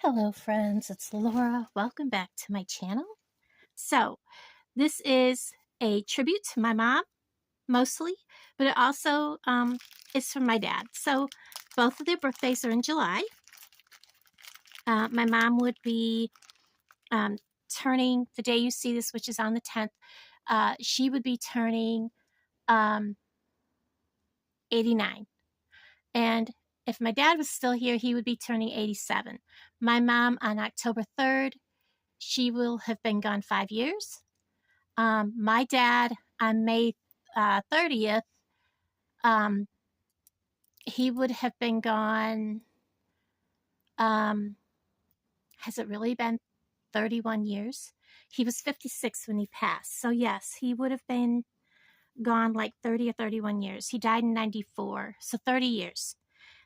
Hello friends, it's Laura. Welcome back to my channel. So this is a tribute to my mom mostly, but it also is from my dad. So both of their birthdays are in July. My mom would be turning, the day you see this, which is on the 10th, she would be turning 89. And if my dad was still here, he would be turning 87. My mom on October 3rd, she will have been gone 5 years. My dad on May 30th, he would have been gone, has it really been 31 years? He was 56 when he passed. So yes, he would have been gone like 30 or 31 years. He died in 94, so 30 years.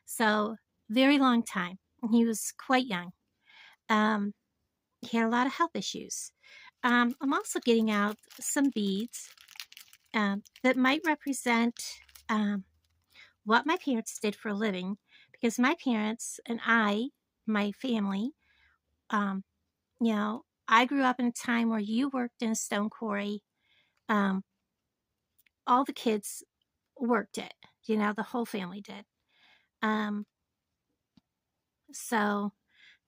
So very long time. He was quite young. He had a lot of health issues. I'm also getting out some beads that might represent what my parents did for a living, because my parents and my family, I grew up in a time where you worked in a stone quarry. All the kids worked it, the whole family did. So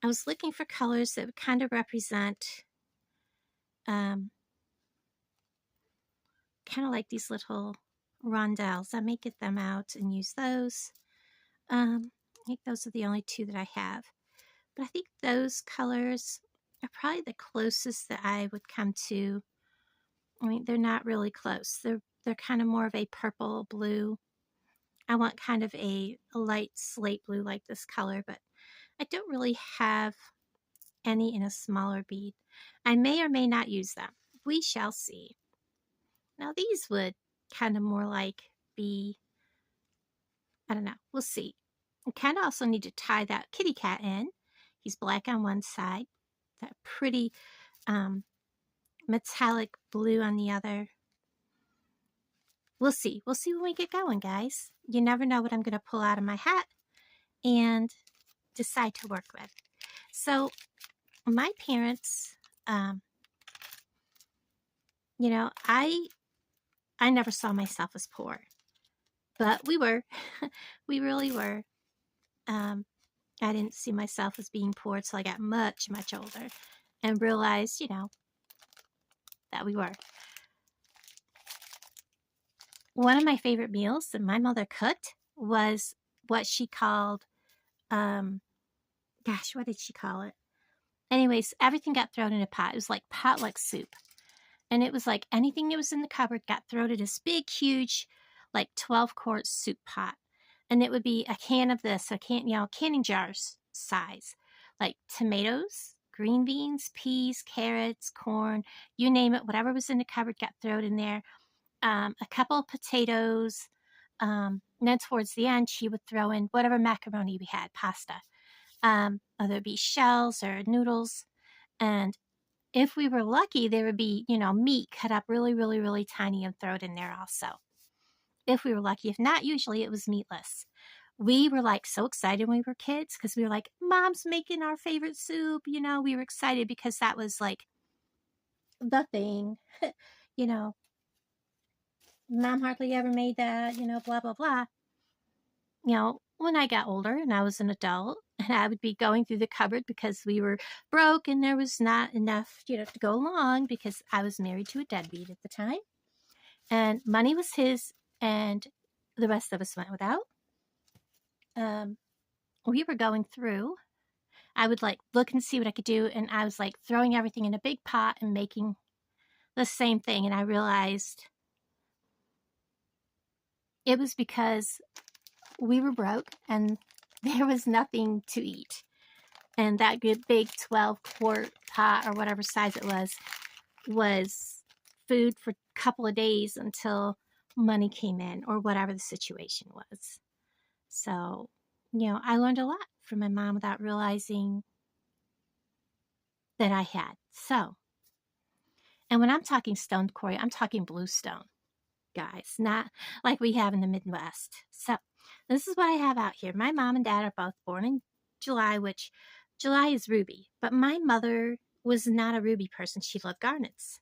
I was looking for colors that would kind of represent kind of like these little rondelles. I may get them out and use those. I think those are the only two that I have. But I think those colors are probably the closest that I would come to. I mean, they're not really close. They're kind of more of a purple blue. I want kind of a light slate blue like this color, but I don't really have any in a smaller bead. I may or may not use them. We shall see. Now these would kind of more like be, I don't know, we'll see. I kind of also need to tie that kitty cat in. He's black on one side, that pretty metallic blue on the other. We'll see. We'll see when we get going, guys. You never know what I'm going to pull out of my hat and decide to work with. So my parents, I never saw myself as poor, but we were. We really were. I didn't see myself as being poor until I got much, much older and realized, that we were. One of my favorite meals that my mother cooked was what she called, what did she call it? Anyways, everything got thrown in a pot. It was like potluck soup. And it was like anything that was in the cupboard got thrown in this big, huge, like 12-quart soup pot. And it would be a can of this, canning jars size, like tomatoes, green beans, peas, carrots, corn, you name it, whatever was in the cupboard got thrown in there. A couple of potatoes. And then towards the end, she would throw in whatever macaroni we had, pasta. Whether it be shells or noodles. And if we were lucky, there would be, meat cut up really, really, really tiny and throw it in there also. If we were lucky. If not, usually it was meatless. We were like so excited when we were kids because we were like, Mom's making our favorite soup. We were excited because that was like the thing. Mom hardly ever made that, blah, blah, blah. When I got older and I was an adult and I would be going through the cupboard because we were broke and there was not enough, to go along because I was married to a deadbeat at the time. And money was his and the rest of us went without. We were going through. I would like look and see what I could do. And I was like throwing everything in a big pot and making the same thing. And I realized it was because we were broke and there was nothing to eat. And that good big 12-quart pot or whatever size it was food for a couple of days until money came in or whatever the situation was. So, I learned a lot from my mom without realizing that I had. So, and when I'm talking stone quarry, I'm talking bluestone, guys, not like we have in the Midwest. So this is what I have out here. My mom and dad are both born in July, which July is ruby, but my mother was not a ruby person. She loved garnets.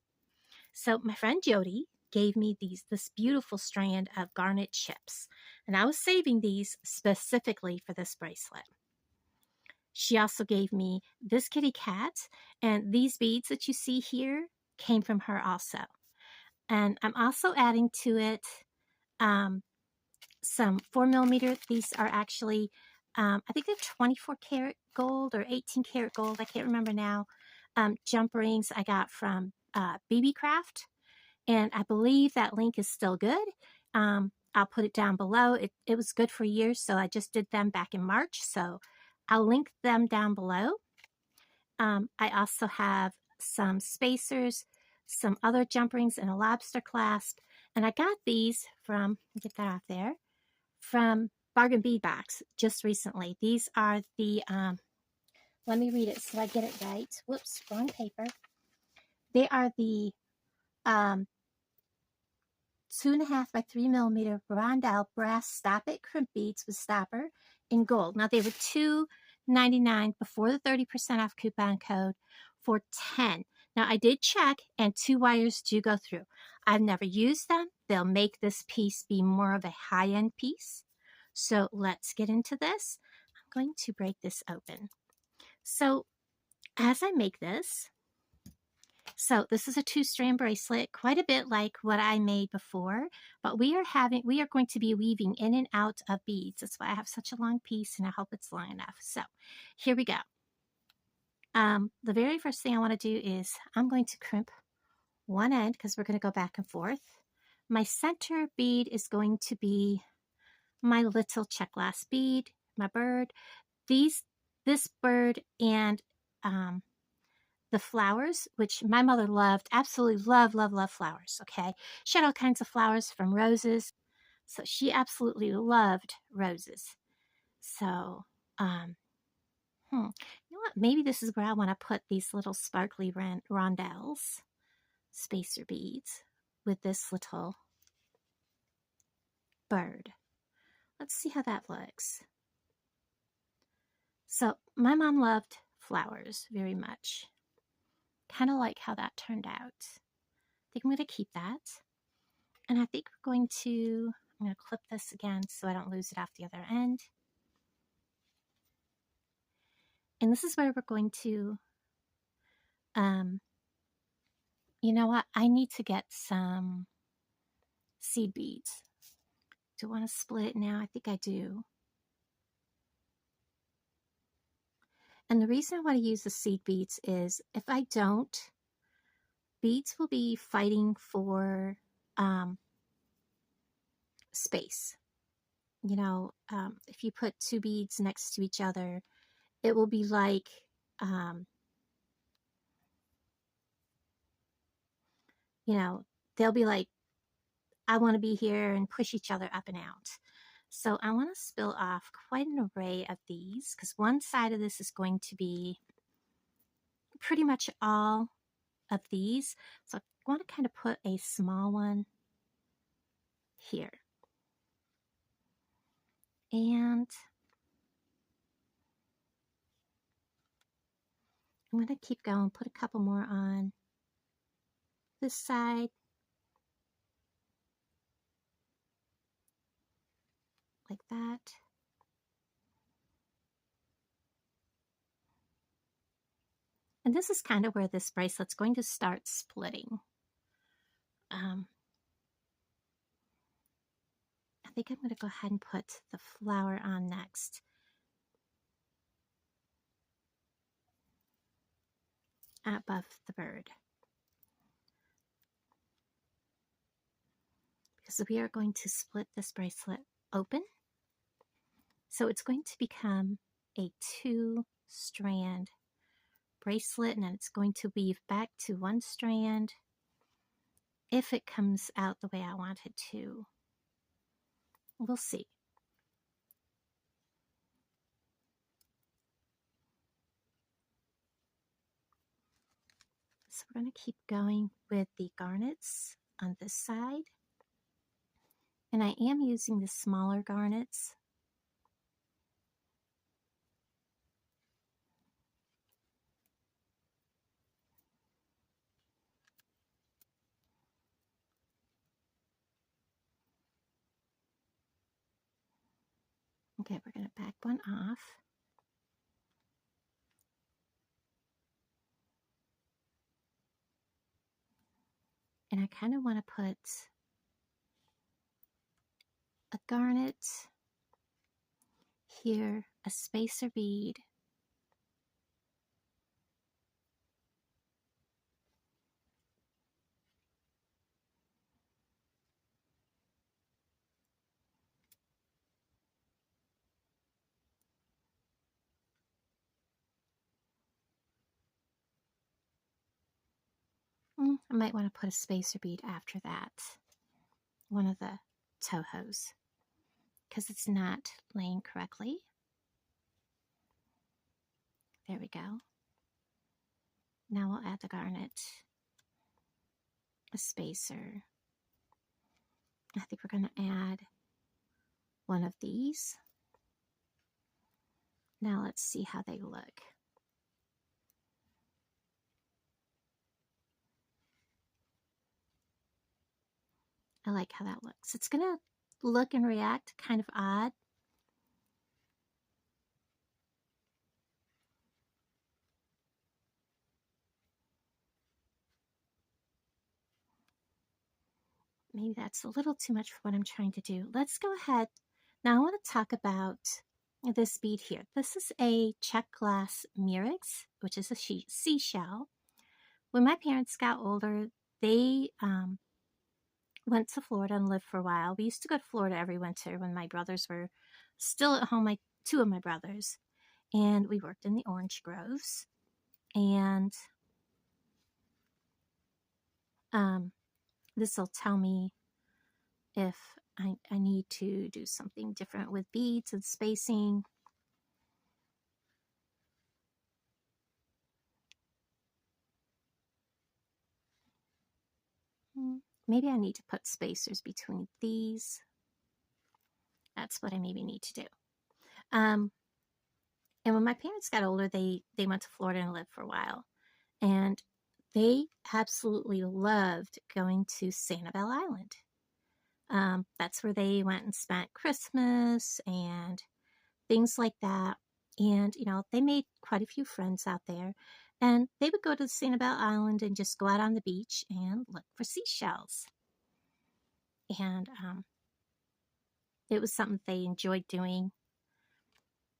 So my friend Jody gave me this beautiful strand of garnet chips, and I was saving these specifically for this bracelet. She also gave me this kitty cat, and these beads that you see here came from her also. And I'm also adding to it some 4mm. These are actually, I think they're 24 karat gold or 18 karat gold. I can't remember now. Jump rings I got from BB Craft, and I believe that link is still good. I'll put it down below. It was good for years, so I just did them back in March, so I'll link them down below. I also have some spacers, some other jump rings, and a lobster clasp, and I got these from, get that off there, from Bargain Bead Box just recently. These are the, let me read it so I get it right. Whoops, wrong paper. They are the 2.5 by 3mm Rondell brass stop it crimp beads with stopper in gold. Now they were $2.99 before the 30% off coupon code for 10. Now I did check, and 2 wires do go through. I've never used them. They'll make this piece be more of a high-end piece. So let's get into this. I'm going to break this open. So as I make this, so this is a 2-strand bracelet, quite a bit like what I made before, but we are going to be weaving in and out of beads. That's why I have such a long piece, and I hope it's long enough. So here we go. The very first thing I want to do is I'm going to crimp one end because we're going to go back and forth. My center bead is going to be my little check glass bead, my bird. This bird and the flowers, which my mother loved, absolutely loved flowers, okay? She had all kinds of flowers from roses, so she absolutely loved roses. So, you know what? Maybe this is where I want to put these little sparkly rondelles, spacer beads, with this little bird. Let's see how that looks. So, my mom loved flowers very much. Kind of like how that turned out. I think I'm going to keep that. And I think we're going to, I'm going to clip this again so I don't lose it off the other end. And this is where we're going to, you know what? I need to get some seed beads. Do I want to split it now? I think I do. And the reason I want to use the seed beads is if I don't, beads will be fighting for space. You know, if you put 2 beads next to each other, it will be like, you know, they'll be like, I want to be here, and push each other up and out. So I want to spill off quite an array of these because one side of this is going to be pretty much all of these. So I want to kind of put a small one here. And I'm going to keep going, put a couple more on this side. Like that. And this is kind of where this bracelet's going to start splitting. I think I'm going to go ahead and put the flower on next. Above the bird. Because we are going to split this bracelet open. So it's going to become a 2-strand bracelet, and then it's going to weave back to 1 strand if it comes out the way I want it to. We'll see. So we're going to keep going with the garnets on this side. And I am using the smaller garnets. Okay, we're going to back one off. And I kind of want to put a garnet here, a spacer bead, I might want to put a spacer bead after that, one of the tohos, because it's not laying correctly. There we go. Now we'll add the garnet, a spacer. I think we're going to add one of these. Now let's see how they look. I like how that looks. It's going to look and react kind of odd. Maybe that's a little too much for what I'm trying to do. Let's go ahead. Now I want to talk about this bead here. This is a check glass murex, which is a seashell. When my parents got older, they went to Florida and lived for a while. We used to go to Florida every winter when my brothers were still at home, two of my brothers, and we worked in the orange groves. And this will tell me if I need to do something different with beads and spacing. Maybe I need to put spacers between these. That's what I maybe need to do. And when my parents got older, they went to Florida and lived for a while. And they absolutely loved going to Sanibel Island. That's where they went and spent Christmas and things like that. And, you know, they made quite a few friends out there. And they would go to Sanibel Island and just go out on the beach and look for seashells. And it was something they enjoyed doing.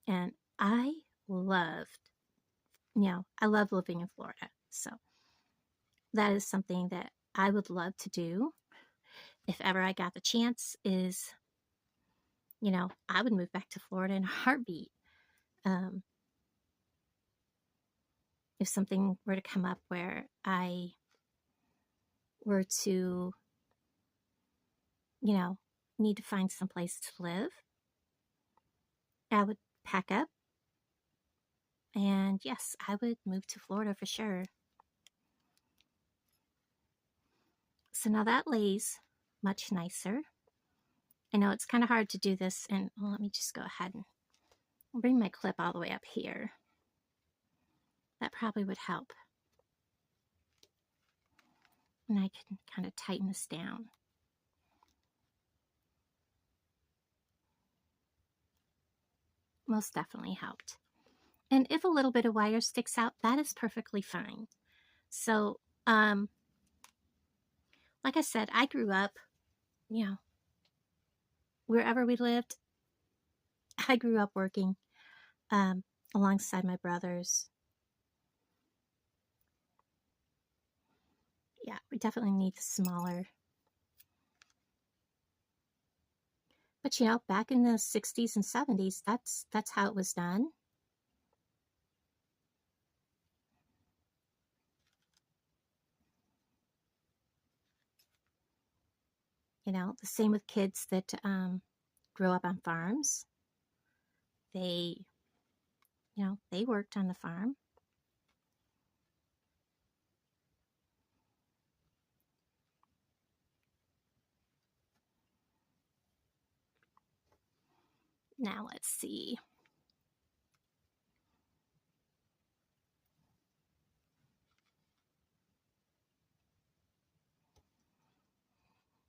And I loved, I love living in Florida. So that is something that I would love to do if ever I got the chance. Is, I would move back to Florida in a heartbeat. If something were to come up where I were to, need to find some place to live, I would pack up and yes, I would move to Florida for sure. So now that lays much nicer. I know it's kind of hard to do this, and let me just go ahead and bring my clip all the way up here. That probably would help. And I can kind of tighten this down. Most definitely helped. And if a little bit of wire sticks out, that is perfectly fine. So, like I said, I grew up, wherever we lived, I grew up working alongside my brothers. Yeah, we definitely need the smaller. But back in the 60s and 70s, that's how it was done. The same with kids that grow up on farms. They worked on the farm. Now let's see.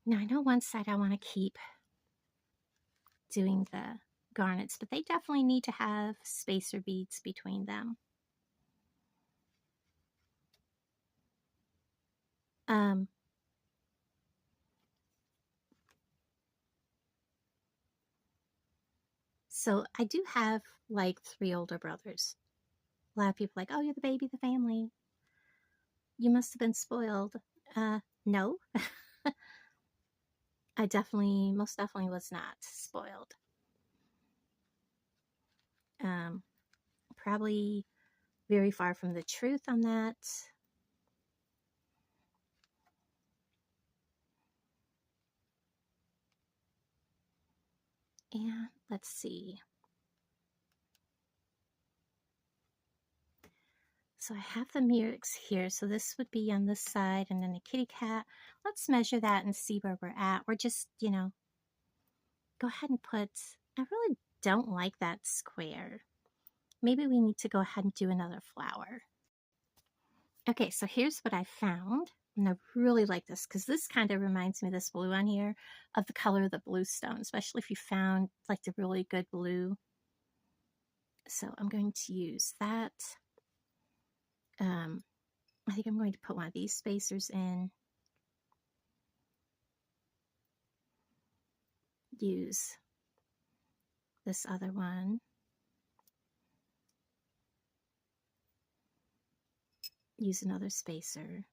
Now I know one side I want to keep doing the garnets, but they definitely need to have spacer beads between them. So I do have like 3 older brothers. A lot of people are like, oh, you're the baby of the family. You must have been spoiled. No. I most definitely was not spoiled. Probably very far from the truth on that. And let's see. So I have the murex here. So this would be on this side, and then the kitty cat. Let's measure that and see where we're at. We're just, go ahead and put, I really don't like that square. Maybe we need to go ahead and do another flower. Okay, so here's what I found. And I really like this because this kind of reminds me of this blue on here of the color of the blue stone, especially if you found like the really good blue. So I'm going to use that. I think I'm going to put one of these spacers in. Use this other one. Use another spacer.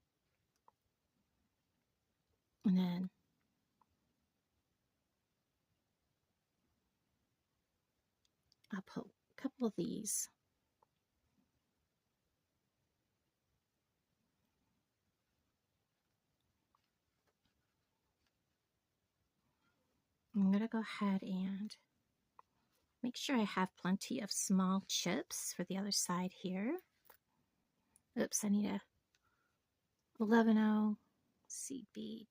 And then I'll put a couple of these. I'm going to go ahead and make sure I have plenty of small chips for the other side here. Oops, I need a 11-0 seed bead,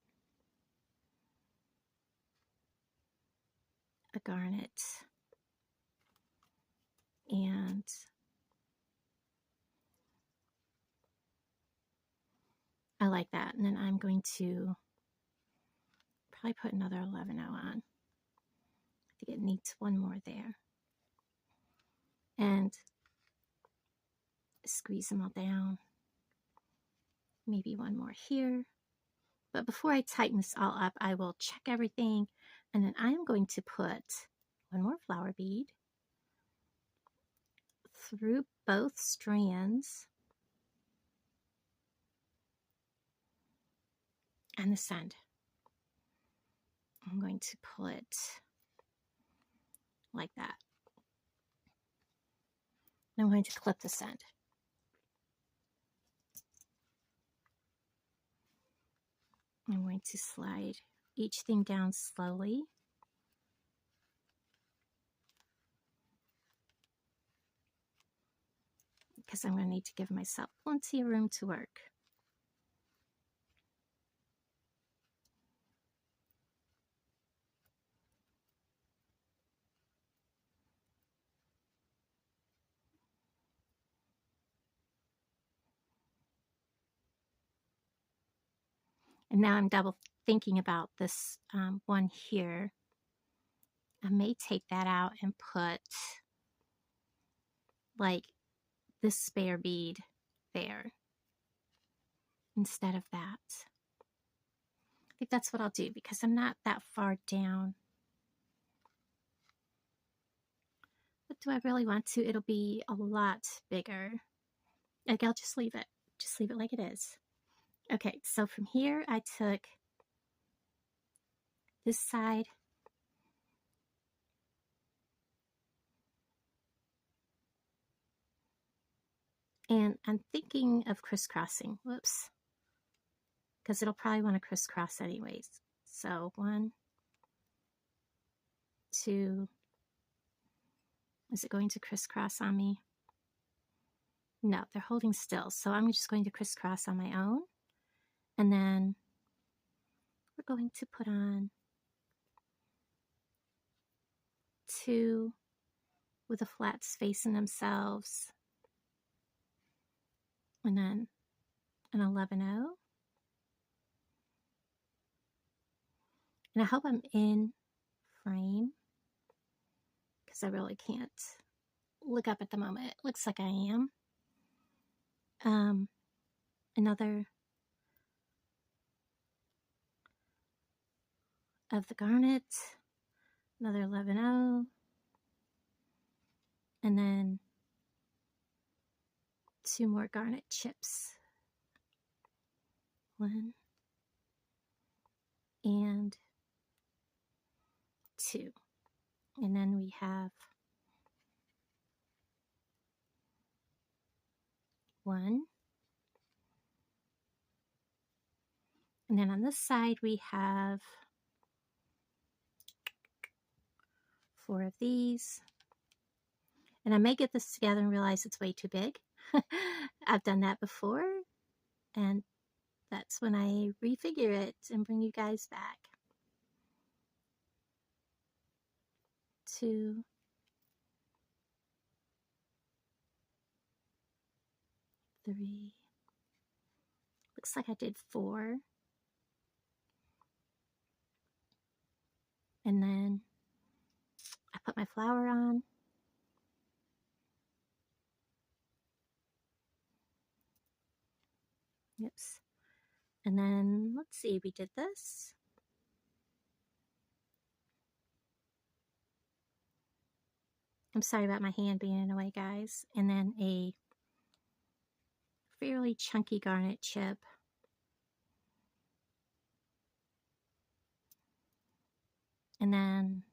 a garnet, and I like that. And then I'm going to probably put another 11-0 on. I think it needs one more there. And squeeze them all down. Maybe one more here. But before I tighten this all up, I will check everything. And then I'm going to put one more flower bead through both strands and this end. I'm going to pull it like that. I'm going to clip this end. I'm going to slide each thing down slowly. Because I'm going to need to give myself plenty of room to work. And now I'm double thinking about this one here. I may take that out and put like this spare bead there instead of that. I think that's what I'll do because I'm not that far down. But do I really want to? It'll be a lot bigger. Like I'll just leave it. Just leave it like it is. Okay, so from here I took this side and I'm thinking of crisscrossing. Whoops. Because it'll probably want to crisscross anyways. So 1, 2. Is it going to crisscross on me? No, they're holding still. So I'm just going to crisscross on my own. And then we're going to put on 2 with the flats facing themselves. And then an 11-0. And I hope I'm in frame because I really can't look up at the moment. It looks like I am. Another of the garnet, another 11-0, and then 2 more garnet chips. 1 and 2. And then we have 1. And then on this side we have 4 of these. And I may get this together and realize it's way too big. I've done that before, and that's when I refigure it and bring you guys back. 2, 3. Looks like I did 4. And then I put my flower on. Oops. And then, let's see, we did this. I'm sorry about my hand being in the way, guys. And then a fairly chunky garnet chip. And then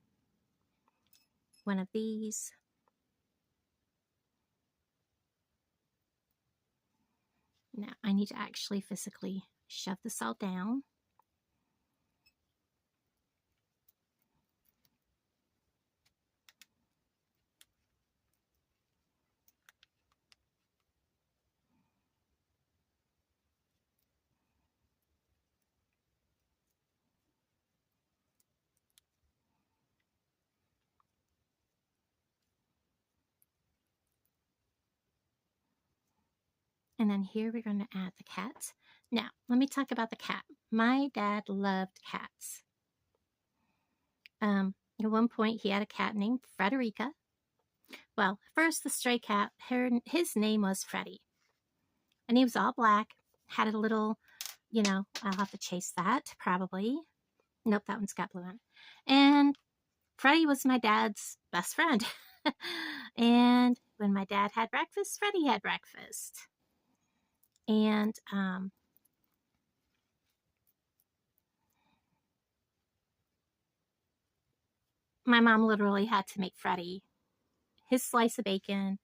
1 of these. Now, I need to actually physically shove this all down. And then here we're going to add the cat. Now, let me talk about the cat. My dad loved cats. At one point, he had a cat named Frederica. Well, first the stray cat, his name was Freddie. And he was all black, had a little, you know, I'll have to chase that, probably. Nope, that one's got blue on it. And Freddie was my dad's best friend. And when my dad had breakfast, Freddie had breakfast. And my mom literally had to make Freddie his slice of bacon.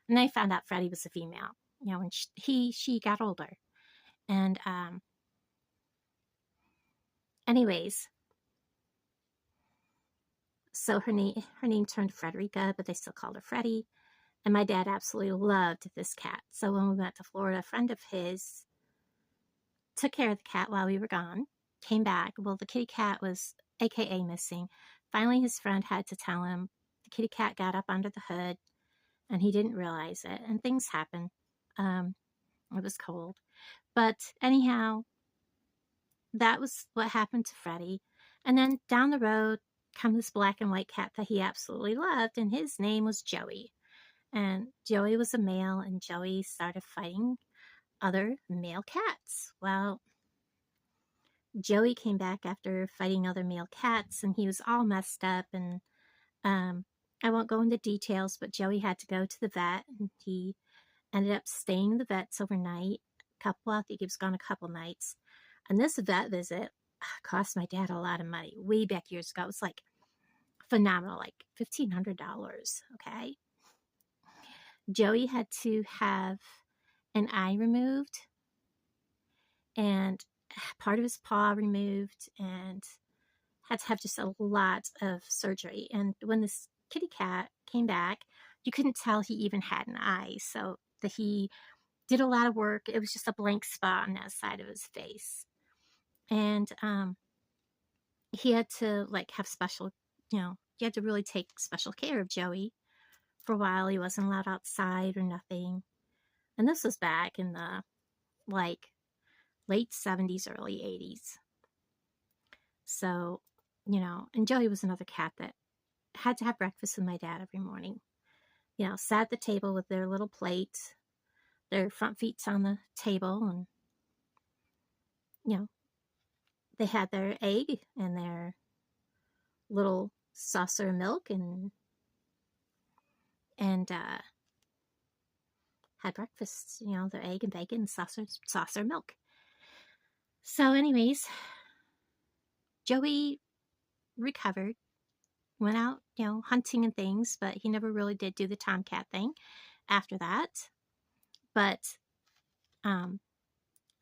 And I found out Freddie was a female, you know, when she got older. And anyways, so her name turned Frederica, but they still called her Freddie. And my dad absolutely loved this cat. So when we went to Florida, a friend of his took care of the cat while we were gone, came back. Well, the kitty cat was AKA missing. Finally, his friend had to tell him the kitty cat got up under the hood and he didn't realize it. And things happened. It was cold. But anyhow, that was what happened to Freddie. And then down the road come this black and white cat that he absolutely loved, and his name was Joey. And Joey was a male, and Joey started fighting other male cats. Well, Joey came back after fighting other male cats, and he was all messed up. And I won't go into details, but Joey had to go to the vet, and he ended up staying in the vet's overnight. I think he was gone a couple nights. And this vet visit cost my dad a lot of money. Way back years ago, it was like phenomenal, like $1,500. Okay. Joey had to have an eye removed and part of his paw removed, and had to have just a lot of surgery. And when this kitty cat came back, you couldn't tell he even had an eye. So he did a lot of work. It was just a blank spot on that side of his face. And he had to like have special, you know, he had to really take special care of Joey for a while. He wasn't allowed outside or nothing. And this was back in the like late 70s, early 80s. So, you know, and Jody was another cat that had to have breakfast with my dad every morning. You know, sat at the table with their little plate, their front feet's on the table, and, you know, they had their egg and their little saucer of milk and had breakfast, you know, their egg and bacon and saucer of milk. So anyways, Joey recovered, went out, you know, hunting and things, but he never really did do the tomcat thing after that. But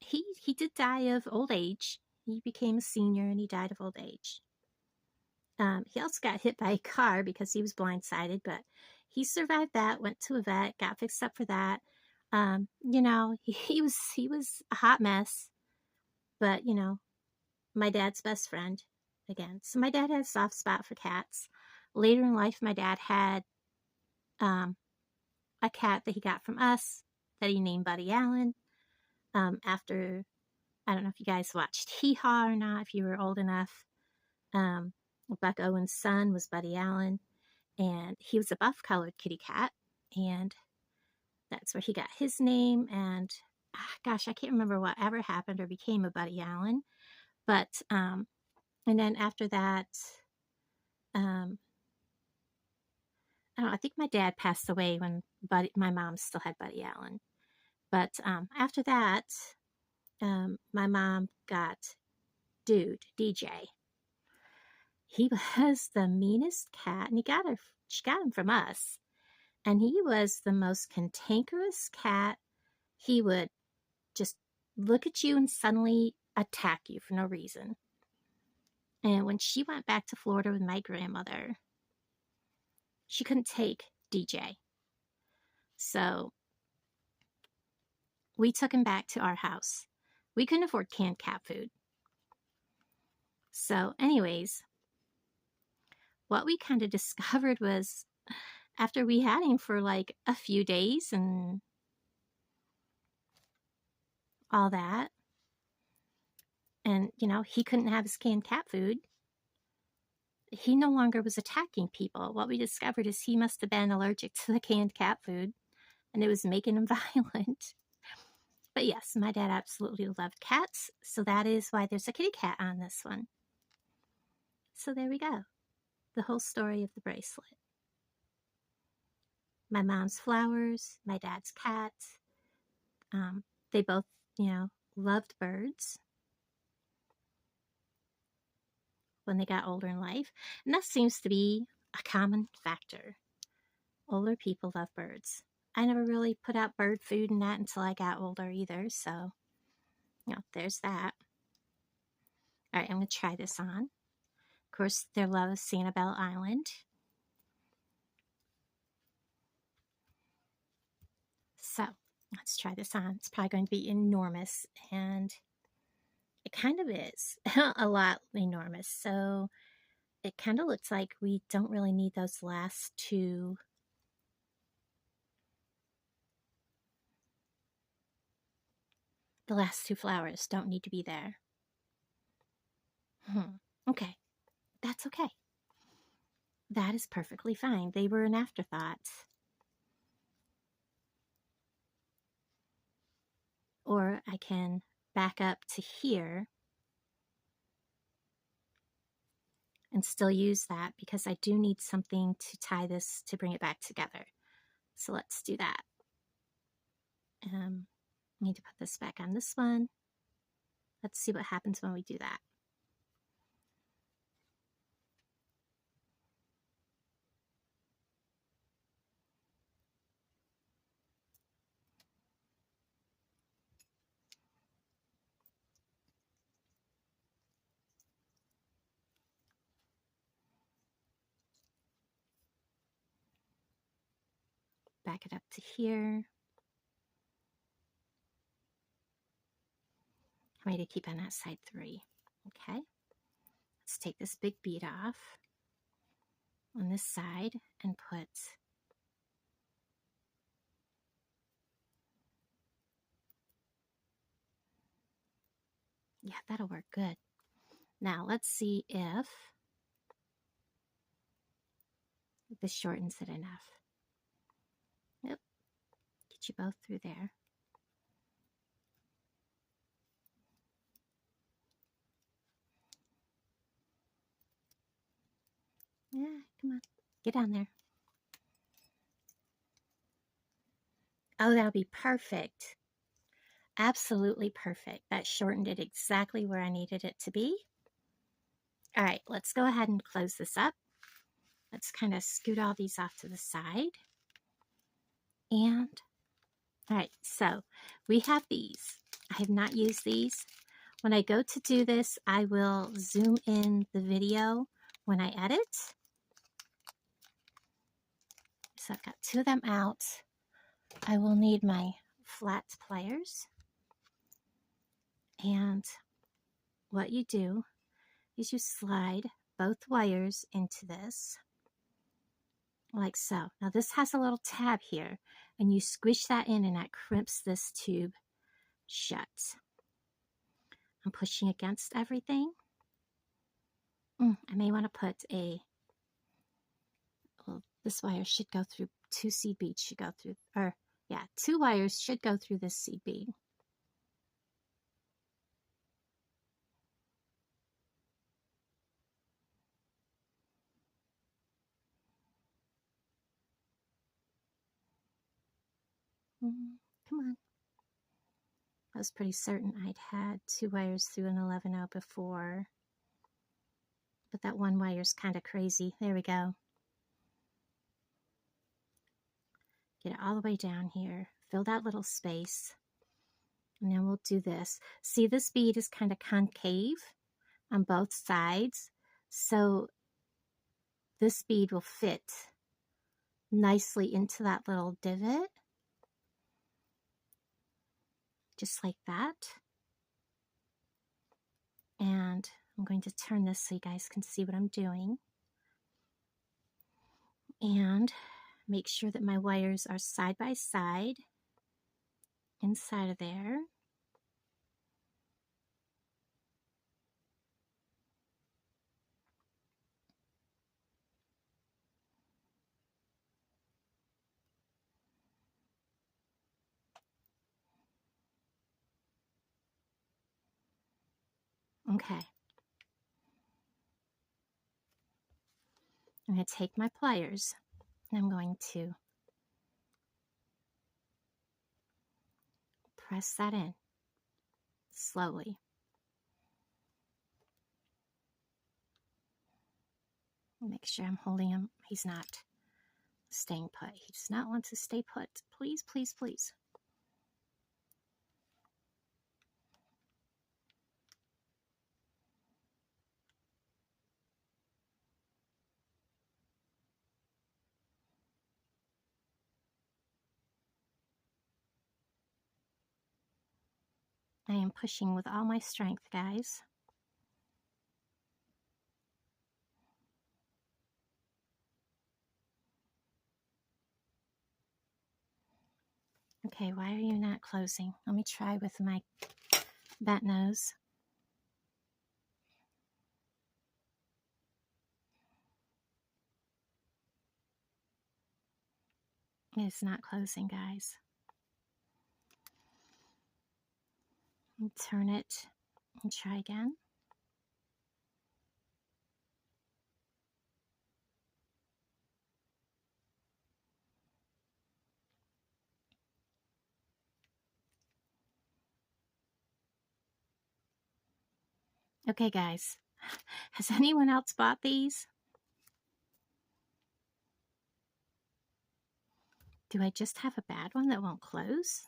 he did die of old age. He became a senior and he died of old age. He also got hit by a car because he was blindsided, but he survived that, went to a vet, got fixed up for that. You know, he was a hot mess, but, you know, my dad's best friend again. So my dad had a soft spot for cats. Later in life, my dad had a cat that he got from us that he named Buddy Allen. After, I don't know if you guys watched Hee Haw or not, if you were old enough. Buck Owens' son was Buddy Allen, and he was a buff-colored kitty cat, and that's where he got his name. And gosh, I can't remember what ever happened or became of Buddy Allen, but and then after that, I don't know, I think my dad passed away when my mom still had Buddy Allen. But after that, my mom got DJ. He was the meanest cat, and she got him from us. And he was the most cantankerous cat. He would just look at you and suddenly attack you for no reason. And when she went back to Florida with my grandmother, she couldn't take DJ. So we took him back to our house. We couldn't afford canned cat food. So anyways, what we kind of discovered was after we had him for like a few days and all that, and, you know, he couldn't have his canned cat food, he no longer was attacking people. What we discovered is he must have been allergic to the canned cat food, and it was making him violent. But yes, my dad absolutely loved cats, so that is why there's a kitty cat on this one. So there we go. The whole story of the bracelet. My mom's flowers, my dad's cat. They both, you know, loved birds when they got older in life. And that seems to be a common factor. Older people love birds. I never really put out bird food and that until I got older either. So, you know, there's that. All right, I'm going to try this on. Of course, their love is Sanibel Island. So, let's try this on. It's probably going to be enormous, and it kind of is. A lot enormous. So, it kind of looks like we don't really need those last two. The last two flowers don't need to be there. Okay, that's okay. That is perfectly fine. They were an afterthought. Or I can back up to here and still use that because I do need something to tie this to bring it back together. So let's do that. I need to put this back on this one. Let's see what happens when we do that. Back it up to here. I'm ready to keep on that side 3. Okay. Let's take this big bead off on this side and put that'll work good. Now let's see if This shortens it enough. Yep, get you both through there. Yeah, come on, get down there. Oh, that'll be perfect. Absolutely perfect. That shortened it exactly where I needed it to be. All right, let's go ahead and close this up. Let's kind of scoot all these off to the side. And, all right, so we have these. I have not used these. When I go to do this, I will zoom in the video when I edit. So I've got two of them out. I will need my flat pliers. And what you do is you slide both wires into this, like so. Now this has a little tab here, and you squish that in and that crimps this tube shut. I'm pushing against everything. I may want to put a, well, this wire should go through, 2 seed beads should go through, or yeah, 2 wires should go through this seed bead. Come on. I was pretty certain I'd had 2 wires through an 11-0 before, but that one wire's kind of crazy. There we go. Get it all the way down here. Fill that little space. And then we'll do this. See, this bead is kind of concave on both sides. So this bead will fit nicely into that little divot. Just like that. And I'm going to turn this so you guys can see what I'm doing. And make sure that my wires are side by side inside of there. Okay. I'm going to take my pliers and I'm going to press that in slowly. Make sure I'm holding him. He's not staying put. He does not want to stay put. Please, please, please. I am pushing with all my strength, guys. Okay, why are you not closing? Let me try with my bat nose. It's not closing, guys. Turn it and try again. Okay, guys. Has anyone else bought these? Do I just have a bad one that won't close?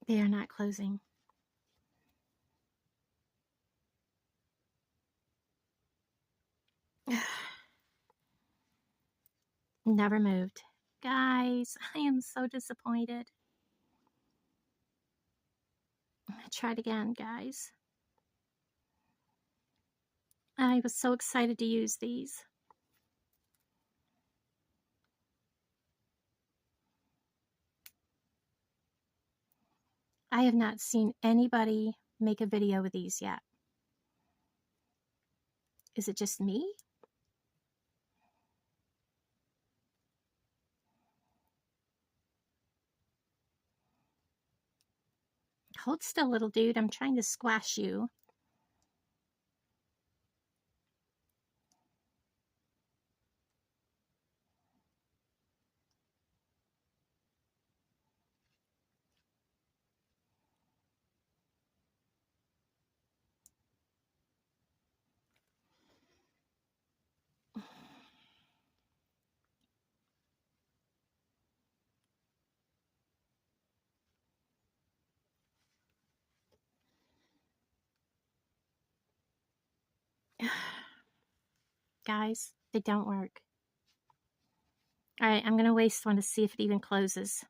They are not closing. Never moved. Guys, I am so disappointed. Try it again, guys. I was so excited to use these. I have not seen anybody make a video with these yet. Is it just me? Hold still, little dude. I'm trying to squash you. Guys, they don't work. All right, I'm going to waste one to see if it even closes.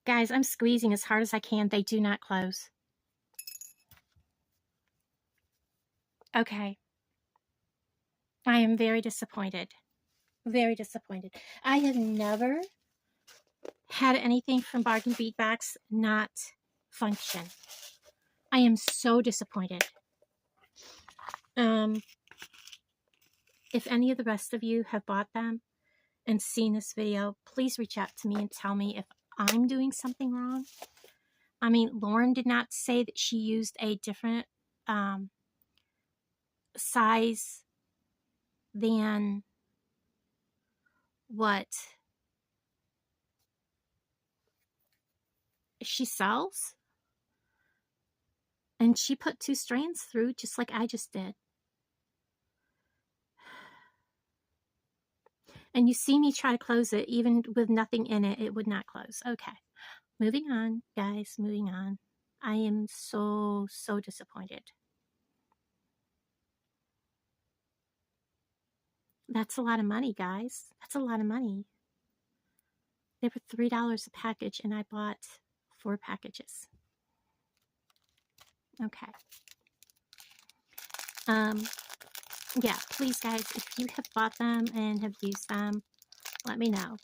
Guys, I'm squeezing as hard as I can. They do not close. Okay. I am very disappointed. Very disappointed. I have never had anything from Bargain Bead Box not function. I am so disappointed. If any of the rest of you have bought them and seen this video, please reach out to me and tell me if I'm doing something wrong. I mean, Lauren did not say that she used a different size than what she sells. And she put 2 strands through just like I just did. And you see me try to close it, even with nothing in it, it would not close. Okay, moving on, guys, moving on. I am so disappointed. That's a lot of money, guys. That's a lot of money. They were $3 a package, and I bought 4 packages. Okay. Yeah, please, guys, if you have bought them and have used them, let me know.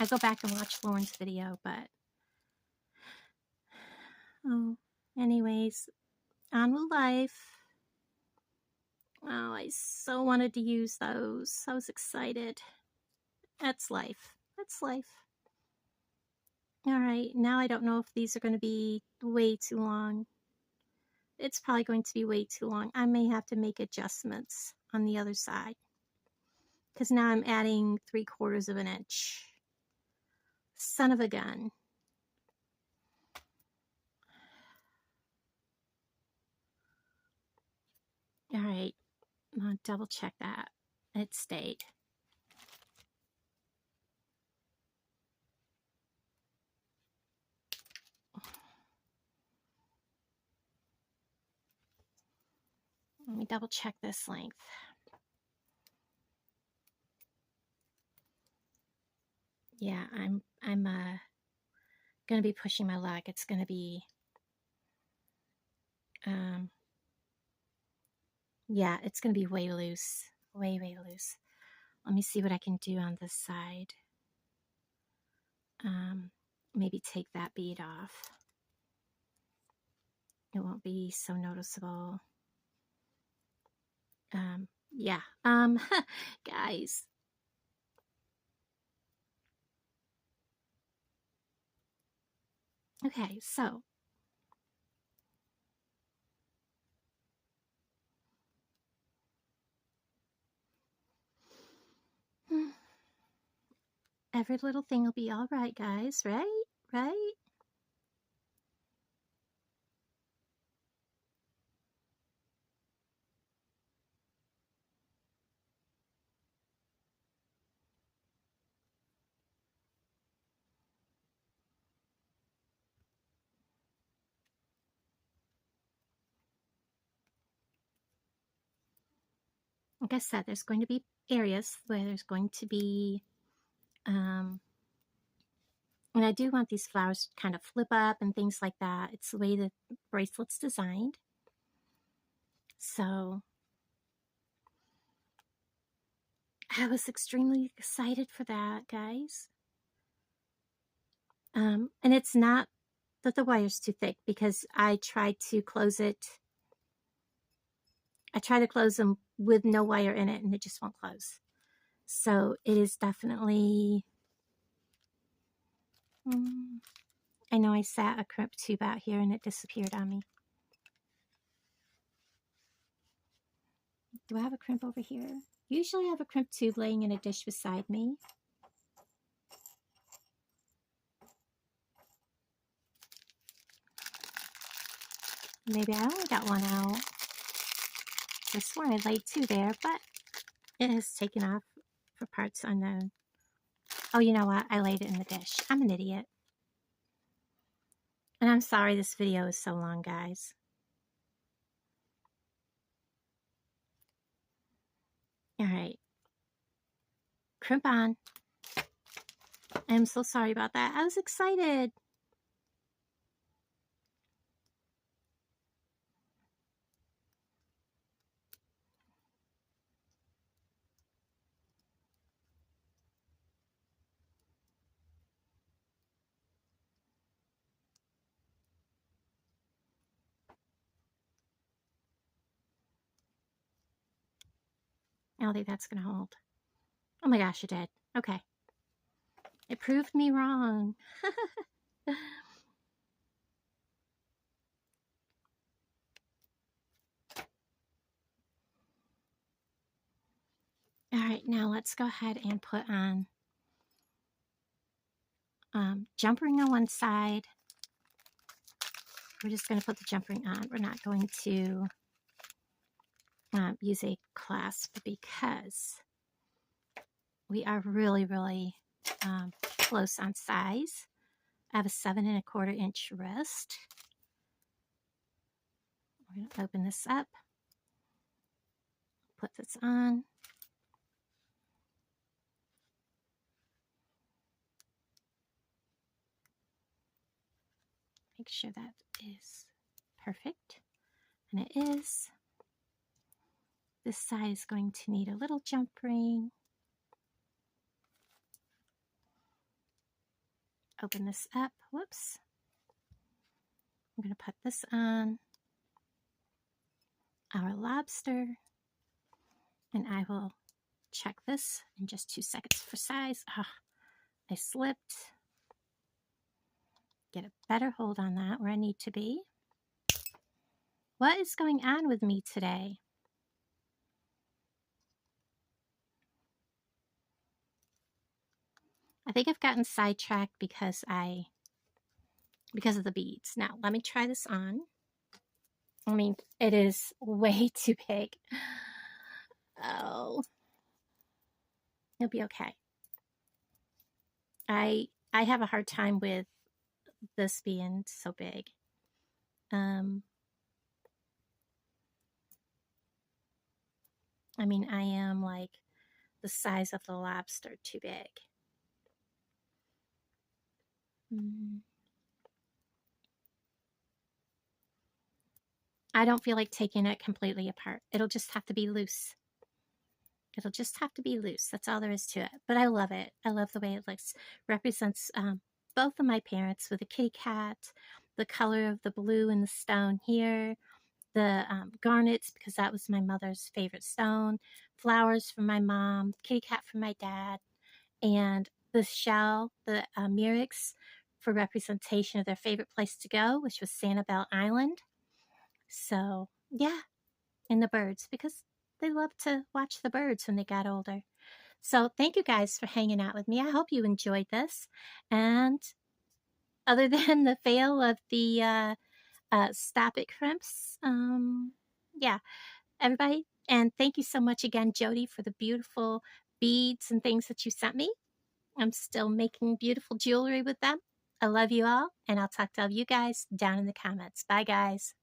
I go back and watch Lauren's video, but oh, anyways, on with life. Oh, I so wanted to use those. I was excited. That's life. That's life. All right, now I don't know if these are going to be way too long. It's probably going to be way too long. I may have to make adjustments on the other side, because now I'm adding 3/4 of an inch. Son of a gun. All right, I'm going to double check that. It stayed. Let me double check this length. Yeah, I'm going to be pushing my luck. It's going to be yeah, it's going to be way loose. Way loose. Let me see what I can do on this side. Maybe take that bead off. It won't be so noticeable. Yeah. Guys. Okay, so every little thing will be all right, guys, right? Right? like I said, there's going to be areas where there's going to be, and I do want these flowers to kind of flip up and things like that. It's the way the bracelet's designed. So I was extremely excited for that, guys. And it's not that the wire's too thick, because I tried to close it. I try to close them with no wire in it, and it just won't close. So it is definitely, I know I sat a crimp tube out here and it disappeared on me. Do I have a crimp over here? Usually I have a crimp tube laying in a dish beside me. Maybe I only got one out. I swore I laid two there, but it has taken off for parts unknown. Oh, you know what? I laid it in the dish. I'm an idiot. And I'm sorry this video is so long, guys. All right. Crimp on. I'm so sorry about that. I was excited. I don't think that's going to hold. Oh my gosh, it did. Okay. It proved me wrong. All right, now let's go ahead and put on jump ring on one side. We're just going to put the jump ring on. We're not going to use a clasp, because we are really, really close on size. I have a 7 1/4 inch wrist. We're going to open this up, put this on. Make sure that is perfect, and it is. This side is going to need a little jump ring. Open this up. Whoops. I'm going to put this on our lobster, and I will check this in just 2 seconds for size. Oh, I slipped. Get a better hold on that where I need to be. What is going on with me today? I think I've gotten sidetracked because of the beads. Now, let me try this on. I mean, it is way too big. Oh. It'll be okay. I have a hard time with this being so big. I mean, I am like the size of the lobster, too big. I don't feel like taking it completely apart. It'll just have to be loose. It'll just have to be loose. That's all there is to it. But I love it. I love the way it looks. Represents both of my parents with a kitty cat, the color of the blue in the stone here, the garnets, because that was my mother's favorite stone, flowers from my mom, kitty cat from my dad, and the shell, the Murex, for representation of their favorite place to go, which was Sanibel Island. So, yeah, and the birds, because they loved to watch the birds when they got older. So thank you guys for hanging out with me. I hope you enjoyed this. And other than the fail of the Stop It crimps, yeah, everybody. And thank you so much again, Jody, for the beautiful beads and things that you sent me. I'm still making beautiful jewelry with them. I love you all, and I'll talk to all of you guys down in the comments. Bye, guys.